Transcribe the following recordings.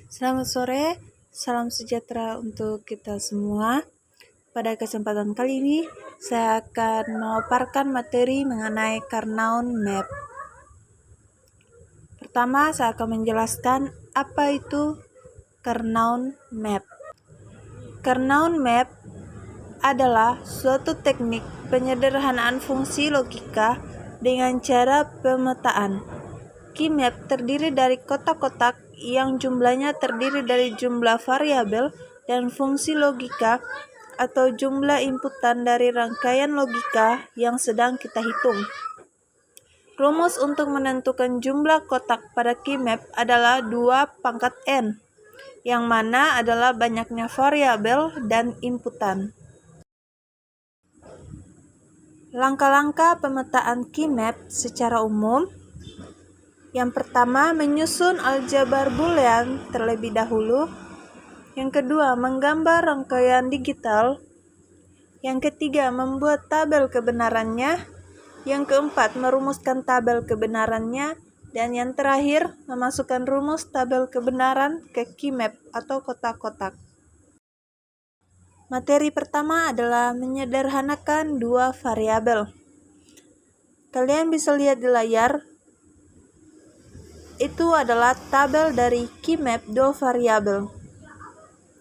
Selamat sore, salam sejahtera untuk kita semua. Pada kesempatan kali ini, saya akan memaparkan materi mengenai Karnaun Map. Pertama, saya akan menjelaskan apa itu Karnaun Map. Karnaun Map adalah suatu teknik penyederhanaan fungsi logika dengan cara pemetaan. Key map terdiri dari kotak-kotak yang jumlahnya terdiri dari jumlah variabel dan fungsi logika atau jumlah inputan dari rangkaian logika yang sedang kita hitung. Rumus untuk menentukan jumlah kotak pada key map adalah 2 × n, yang mana adalah banyaknya variabel dan inputan. Langkah-langkah pemetaan key map secara umum. Yang pertama, menyusun aljabar boolean terlebih dahulu. Yang kedua, menggambar rangkaian digital. Yang ketiga, membuat tabel kebenarannya. Yang keempat, merumuskan tabel kebenarannya. Dan yang terakhir, memasukkan rumus tabel kebenaran ke key map atau kotak-kotak. Materi pertama adalah menyederhanakan dua variabel. Kalian bisa lihat di layar. Itu adalah tabel dari key map 2 variabel,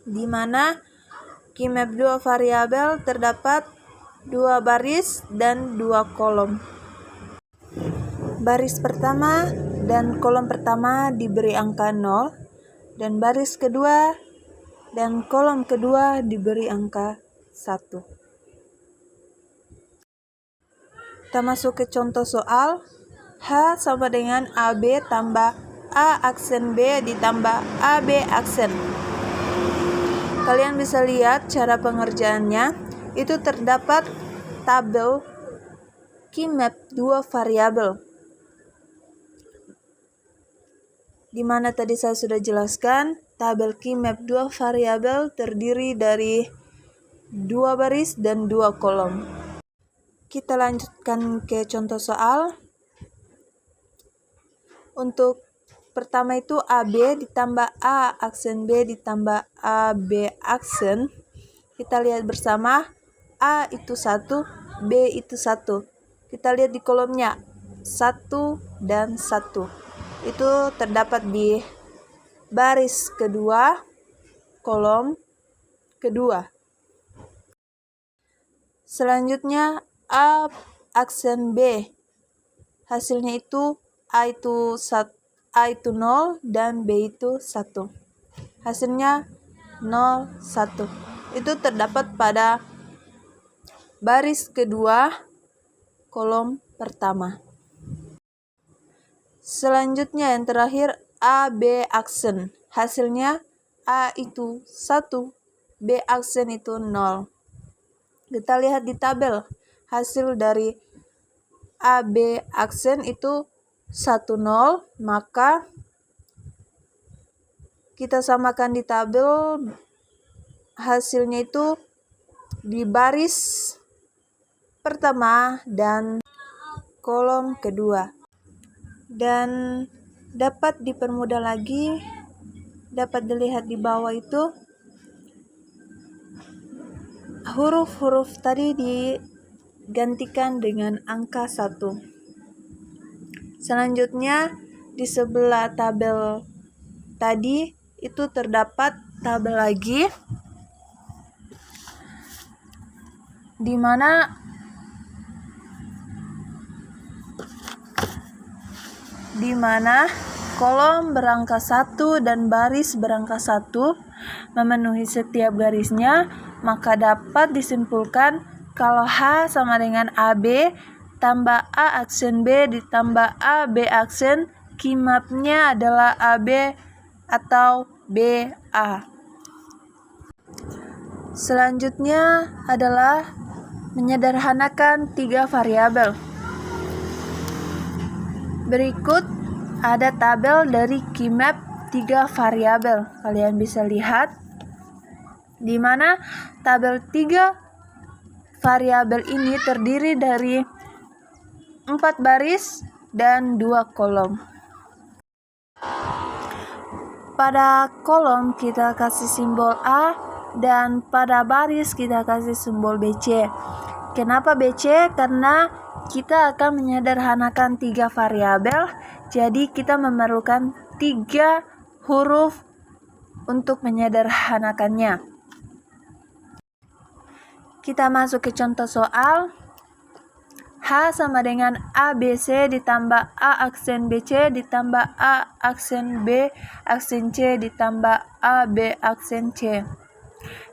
di mana key map 2 variabel terdapat 2 baris dan 2 kolom. Baris pertama dan kolom pertama diberi angka 0, dan baris kedua dan kolom kedua diberi angka 1. Kita masuk ke contoh soal. H sama dengan AB tambah A aksen B ditambah AB aksen. Kalian bisa lihat cara pengerjaannya. Itu terdapat tabel key map 2 variabel. Di mana tadi saya sudah jelaskan, tabel key map 2 variabel terdiri dari 2 baris dan 2 kolom. Kita lanjutkan ke contoh soal. Untuk pertama itu AB ditambah A aksen B ditambah AB aksen. Kita lihat bersama, A itu 1, B itu 1. Kita lihat di kolomnya 1 dan 1. Itu terdapat di baris kedua, kolom kedua. Selanjutnya A aksen B. Hasilnya itu A itu 0 dan B itu 1. Hasilnya 0, 1. Itu terdapat pada baris kedua, kolom pertama. Selanjutnya yang terakhir AB aksen. Hasilnya A itu 1, B aksen itu 0. Kita lihat di tabel. Hasil dari AB aksen itu 1, 0, maka kita samakan di tabel, hasilnya itu di baris pertama dan kolom kedua. Dan dapat dipermudah lagi, dapat dilihat di bawah itu huruf-huruf tadi digantikan dengan angka 1. Selanjutnya di sebelah tabel tadi itu terdapat tabel lagi, di mana kolom berangka 1 dan baris berangka 1 memenuhi setiap garisnya, maka dapat disimpulkan kalau H sama dengan AB tambah A aksen B ditambah AB aksen, key map-nya adalah AB atau BA. Selanjutnya adalah menyederhanakan 3 variabel. Berikut ada tabel dari key map 3 variabel. Kalian bisa lihat di mana tabel 3 variabel ini terdiri dari 4 baris dan 2 kolom. pada kolom kita kasih simbol A dan pada baris kita kasih simbol BC. Kenapa BC? Karena kita akan menyederhanakan 3 variabel, jadi kita memerlukan 3 huruf untuk menyederhanakannya. Kita masuk ke contoh soal. H sama dengan ABC ditambah A aksen BC ditambah A aksen B aksen C ditambah AB aksen C.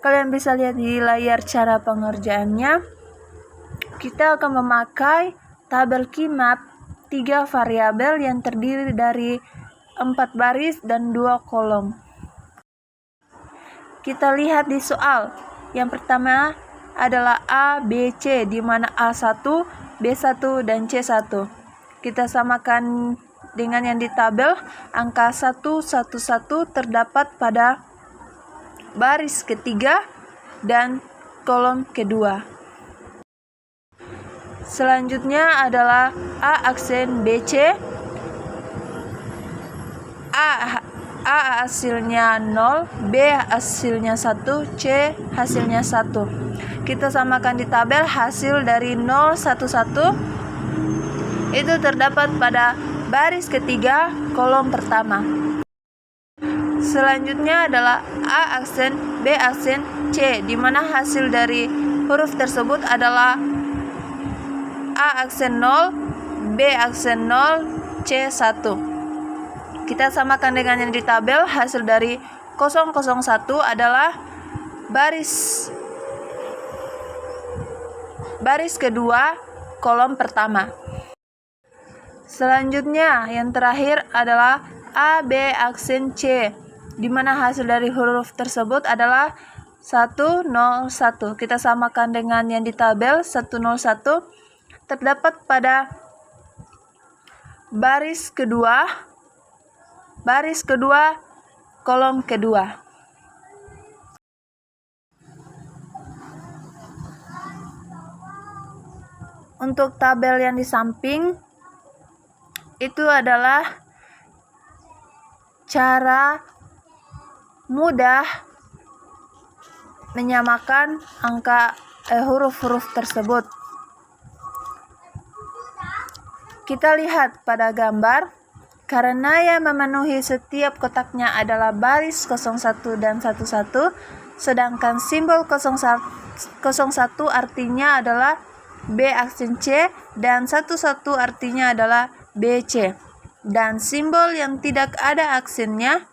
Kalian bisa lihat di layar cara pengerjaannya. Kita akan memakai tabel keymap 3 variabel yang terdiri dari 4 baris dan 2 kolom. Kita lihat di soal. Yang pertama adalah A, B, C, di mana A1, B1, dan C1. Kita samakan dengan yang di tabel. Angka 111 terdapat pada baris ketiga dan kolom kedua. Selanjutnya adalah A aksen BC. A hasilnya 0, B hasilnya 1, C hasilnya 1. Kita samakan di tabel. Hasil dari 0, 1, 1 itu terdapat pada baris ketiga, kolom pertama. Selanjutnya adalah A aksen B aksen C, di mana hasil dari huruf tersebut adalah A aksen 0, B aksen 0, C 1. Kita samakan dengan yang di tabel. Hasil dari 001 adalah baris kedua, kolom pertama. Selanjutnya yang terakhir adalah A, B aksen C, di mana hasil dari huruf tersebut adalah 101. Kita samakan dengan yang di tabel. 101 terdapat pada baris kedua, kolom kedua. Untuk tabel yang di samping itu adalah cara mudah menyamakan huruf-huruf tersebut. Kita lihat pada gambar. Karena yang memenuhi setiap kotaknya adalah baris 01 dan 11, sedangkan simbol 01 artinya adalah B aksen C dan 11 artinya adalah BC. Dan simbol yang tidak ada aksennya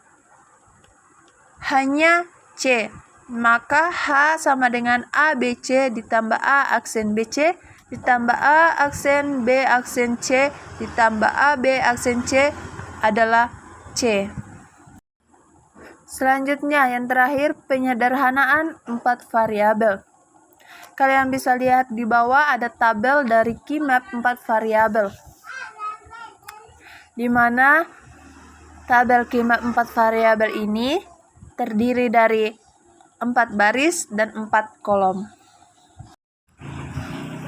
hanya C. Maka H sama dengan ABC ditambah A aksen BC ditambah A aksen B aksen C ditambah AB aksen C adalah C. Selanjutnya yang terakhir, penyederhanaan 4 variabel. Kalian bisa lihat di bawah ada tabel dari keymap 4 variabel, di mana tabel keymap 4 variabel ini terdiri dari 4 baris dan 4 kolom.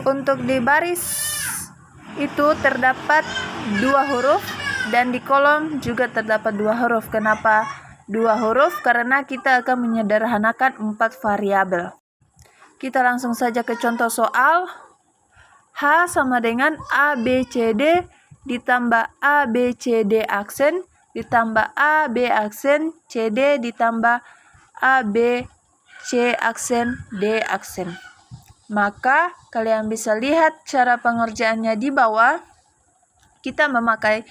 Untuk di baris itu terdapat 2 huruf dan di kolom juga terdapat 2 huruf. Kenapa 2 huruf? Karena kita akan menyederhanakan 4 variabel. Kita langsung saja ke contoh soal. H sama dengan ABCD ditambah ABCD aksen ditambah AB aksen CD ditambah ABC aksen D aksen. Maka kalian bisa lihat cara pengerjaannya di bawah. Kita memakai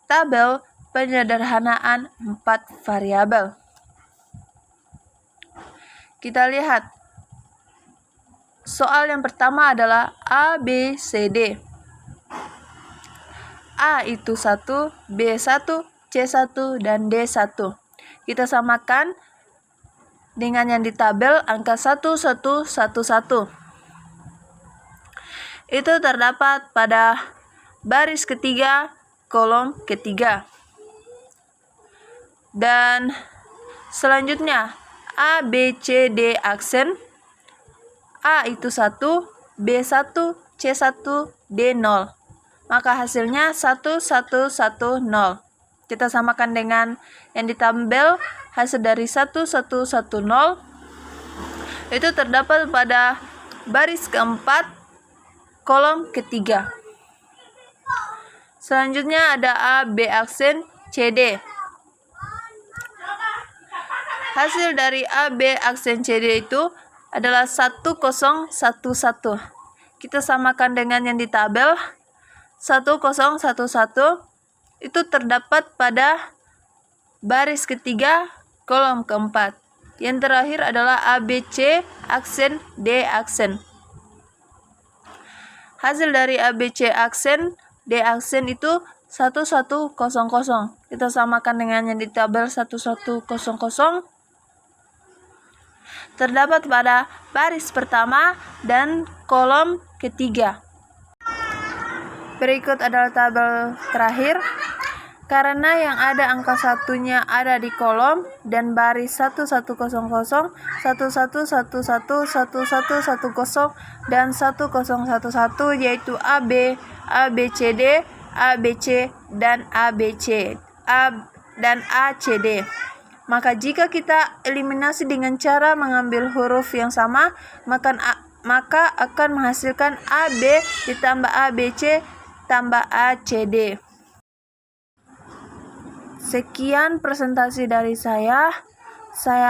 tabel penyederhanaan 4 variabel. Kita lihat. Soal yang pertama adalah ABCD. A itu 1, B1, C1, dan D1. Kita samakan dengan yang di tabel angka 1111. Itu terdapat pada baris ketiga, kolom ketiga. Dan selanjutnya A, B, C, D aksen. A itu 1, B1, C1, D0. Maka hasilnya 1110. Kita samakan dengan yang di tabel. Hasil dari 1110 itu terdapat pada baris keempat, kolom ketiga. Selanjutnya ada A, B aksen, C, D. Hasil dari A, B aksen, C, D itu adalah 1011. Kita samakan dengan yang di tabel. 1011 itu terdapat pada baris ketiga, kolom keempat. Yang terakhir adalah A, B, C aksen, D aksen. Hasil dari A, B, C aksen, D aksen itu 1100. Kita samakan dengan yang di tabel 1100. Terdapat pada baris pertama dan kolom ketiga. Berikut adalah tabel terakhir. Karena yang ada angka satunya ada di kolom dan baris 1100, 1111, 1110, dan 1011, yaitu AB, ABCD, ABC, dan ABC, dan ACD. Maka jika kita eliminasi dengan cara mengambil huruf yang sama, maka akan menghasilkan AB ditambah ABC tambah ACD. Sekian presentasi dari saya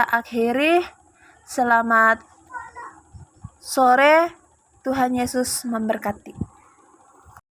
akhiri. Selamat sore, Tuhan Yesus memberkati.